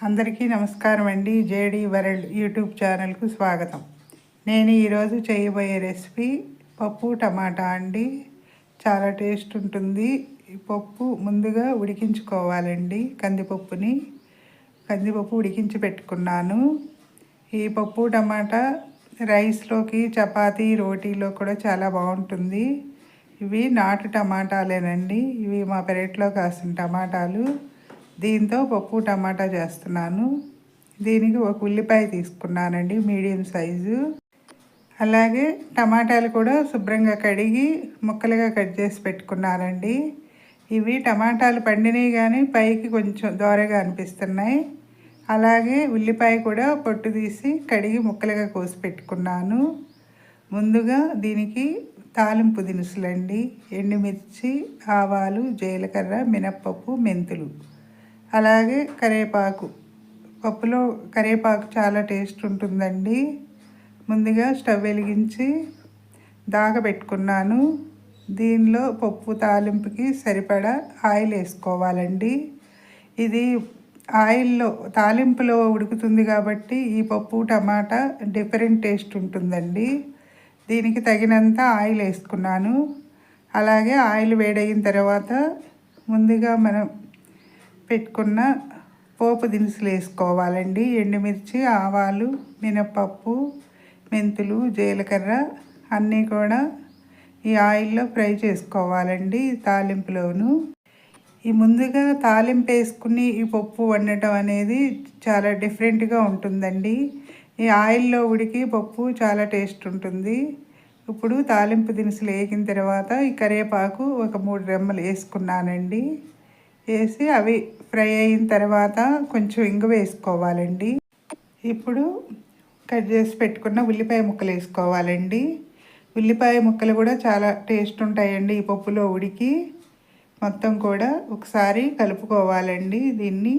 అందరికీ నమస్కారం అండి. జేడి వరల్డ్ యూట్యూబ్ ఛానల్కు స్వాగతం. నేను ఈరోజు చేయబోయే రెసిపీ పప్పు టమాటా అండి. చాలా టేస్ట్ ఉంటుంది. ఈ పప్పు ముందుగా ఉడికించుకోవాలండి. కందిపప్పు ఉడికించి పెట్టుకున్నాను. ఈ పప్పు టమాటా రైస్లోకి, చపాతీ, రోటీలో కూడా చాలా బాగుంటుంది. ఇవి నాటు టమాటాలేనండి. ఇవి మా పెరట్లో కాసిన టమాటాలు. దీంతో పప్పు టమాటా చేస్తున్నాను. దీనికి ఒక ఉల్లిపాయ తీసుకున్నానండి, మీడియం సైజు. అలాగే టమాటాలు కూడా శుభ్రంగా కడిగి ముక్కలుగా కట్ చేసి పెట్టుకున్నానండి. ఇవి టమాటాలు పండినవి కానీ పైకి కొంచెం దోరగా అనిపిస్తున్నాయి. అలాగే ఉల్లిపాయ కూడా పొట్టు తీసి కడిగి ముక్కలుగా కోసి పెట్టుకున్నాను. ముందుగా దీనికి తాలింపు దినుసులండి: ఎండుమిర్చి, ఆవాలు, జీలకర్ర, మినప్పప్పు, మెంతులు, అలాగే కరివేపాకు. పప్పులో కరివేపాకు చాలా టేస్ట్ ఉంటుందండి. ముందుగా స్టవ్ వెలిగించి దాగబెట్టుకున్నాను. దీనిలో పప్పు తాలింపుకి సరిపడా ఆయిల్ వేసుకోవాలండి. ఇది ఆయిల్లో తాలింపులో ఉడుకుతుంది కాబట్టి ఈ పప్పు టమాటా డిఫరెంట్ టేస్ట్ ఉంటుందండి. దీనికి తగినంత ఆయిల్ వేసుకున్నాను. అలాగే ఆయిల్ వేడైన తర్వాత ముందుగా మనం పెట్టుకున్న పోపు దినుసులు వేసుకోవాలండి. ఎండుమిర్చి, ఆవాలు, మినప్పప్పు, మెంతులు, జీలకర్ర అన్నీ కూడా ఈ ఆయిల్లో ఫ్రై చేసుకోవాలండి. తాలింపులోను ఈ ముందుగా తాలింపు వేసుకుని ఈ పప్పు వండటం అనేది చాలా డిఫరెంట్గా ఉంటుందండి. ఈ ఆయిల్లో ఉడికి పప్పు చాలా టేస్ట్ ఉంటుంది. ఇప్పుడు తాలింపు దినుసులు వేగిన తర్వాత ఈ కరివేపాకు ఒక 3 రెమ్మలు వేసుకున్నానండి. వేసి అవి ఫ్రై అయిన తర్వాత కొంచెం ఇంగువ వేసుకోవాలండి. ఇప్పుడు కట్ చేసి పెట్టుకున్న ఉల్లిపాయ ముక్కలు వేసుకోవాలండి. ఉల్లిపాయ ముక్కలు కూడా చాలా టేస్ట్ ఉంటాయండి. ఈ పప్పులో ఉడికి మొత్తం కూడా ఒకసారి కలుపుకోవాలండి. దీన్ని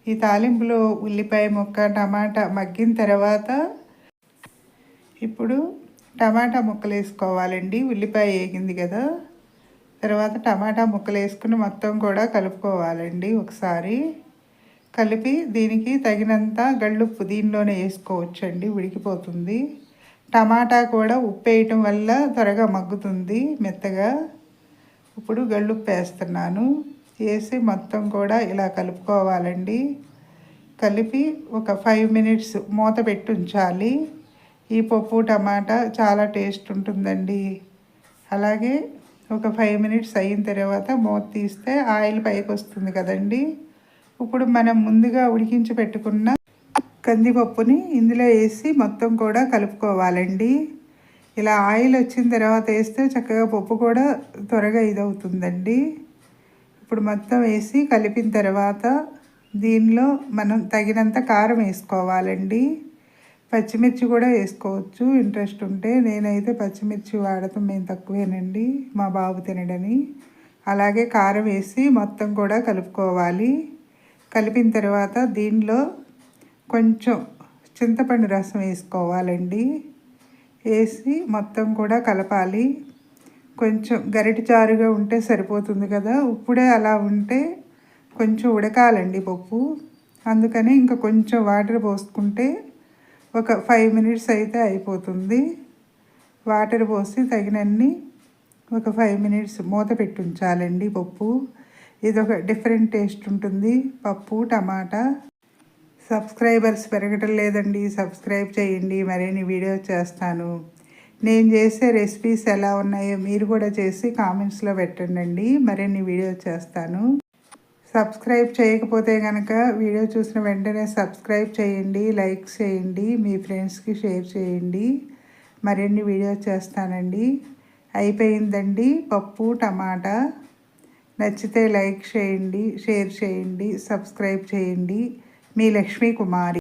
ఈ తాలింపులో ఉల్లిపాయ ముక్క, టమాటా మగ్గిన తర్వాత ఇప్పుడు టమాటా ముక్కలు వేసుకోవాలండి. ఉల్లిపాయ వేగింది కదా, తర్వాత టమాటా ముక్కలు వేసుకుని మొత్తం కూడా కలుపుకోవాలండి. ఒకసారి కలిపి దీనికి తగినంత గళ్ళుప్పు దీనిలోనే వేసుకోవచ్చండి, ఉడికిపోతుంది. టమాటా కూడా ఉప్పు వేయటం వల్ల త్వరగా మగ్గుతుంది మెత్తగా. ఇప్పుడు గళ్ళుప్పు వేస్తున్నాను. వేసి మొత్తం కూడా ఇలా కలుపుకోవాలండి. కలిపి ఒక 5 మినిట్స్ మూత పెట్టి ఉంచాలి. ఈ పప్పు టమాటా చాలా టేస్ట్ ఉంటుందండి. అలాగే ఒక 5 మినిట్స్ అయిన తర్వాత మూత తీస్తే ఆయిల్ పైకి వస్తుంది కదండి. ఇప్పుడు మనం ముందుగా ఉడికించి పెట్టుకున్న కందిపప్పుని ఇందులో వేసి మొత్తం కూడా కలుపుకోవాలండి. ఇలా ఆయిల్ వచ్చిన తర్వాత వేస్తే చక్కగా పప్పు కూడా త్వరగా ఇదవుతుందండి. ఇప్పుడు మొత్తం వేసి కలిపిన తర్వాత దీనిలో మనం తగినంత కారం వేసుకోవాలండి. పచ్చిమిర్చి కూడా వేసుకోవచ్చు ఇంట్రెస్ట్ ఉంటే. నేనైతే పచ్చిమిర్చి వాడతాం మేము తక్కువేనండి, మా బాబు తినడని. అలాగే కారం వేసి మొత్తం కూడా కలుపుకోవాలి. కలిపిన తర్వాత దీనిలో కొంచెం చింతపండు రసం వేసుకోవాలండి. వేసి మొత్తం కూడా కలపాలి. కొంచెం గరిటె చారుగా ఉంటే సరిపోతుంది కదా. ఇప్పుడే అలా ఉంటే కొంచెం ఉడకాలండి పప్పు. అందుకని ఇంకా కొంచెం వాటర్ పోసుకుంటే ఒక 5 మినిట్స్ అయితే అయిపోతుంది. వాటర్ పోసి తగినన్ని ఒక 5 మినిట్స్ మూత పెట్టి ఉంచాలండి పప్పు. ఇది ఒక డిఫరెంట్ టేస్ట్ ఉంటుంది పప్పు టమాటా. సబ్స్క్రైబర్స్ పెరగటం లేదండి, సబ్స్క్రైబ్ చేయండి. మరిన్ని వీడియోస్ చేస్తాను. నేను చేసే రెసిపీస్ ఎలా ఉన్నాయో మీరు కూడా చేసి కామెంట్స్లో పెట్టండి. మరిన్ని వీడియోస్ చేస్తాను. సబ్స్క్రైబ్ చేయకపోతే కనుక వీడియో చూసిన వెంటనే సబ్స్క్రైబ్ చేయండి, లైక్ చేయండి, మీ ఫ్రెండ్స్కి షేర్ చేయండి. మరిన్ని వీడియోస్ చేస్తానండి. అయిపోయిందండి పప్పు టమాటా. నచ్చితే లైక్ చేయండి, షేర్ చేయండి, సబ్స్క్రైబ్ చేయండి. మీ లక్ష్మీ కుమారి.